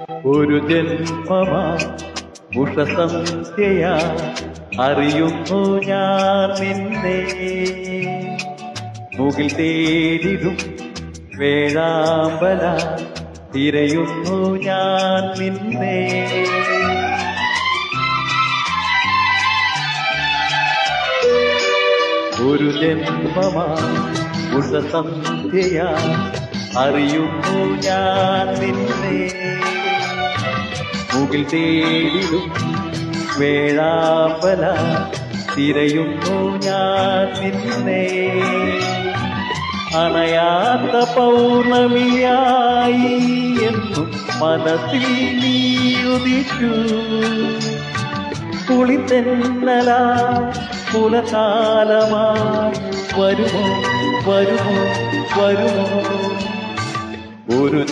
ഒരു ജന്മമാ ഉഷസന്ധ്യയാ അറിയുന്നു ഞാൻ നിന്നെ. മുകിൽ തേടിടും വേഴാമ്പല തിരയുന്നു ഞാൻ നിന്നെ. ഒരു ജന്മമാ ഉഷസന്ധ്യയാ അറിയുന്നു ഞാൻ നിന്നെ. മുകിൽ തേടിടും വേഴാമ്പല തിരയുന്നു ഞാൻ നിന്നെ. അണയാത്ത പൗർണമിയായി എന്നും മനസ്സിൽ നീ ഉദിച്ചു. കുളിത്തെന്നലാ പുലകാലമായി വരുമോ വരുമോ വരുമോ. ഒരു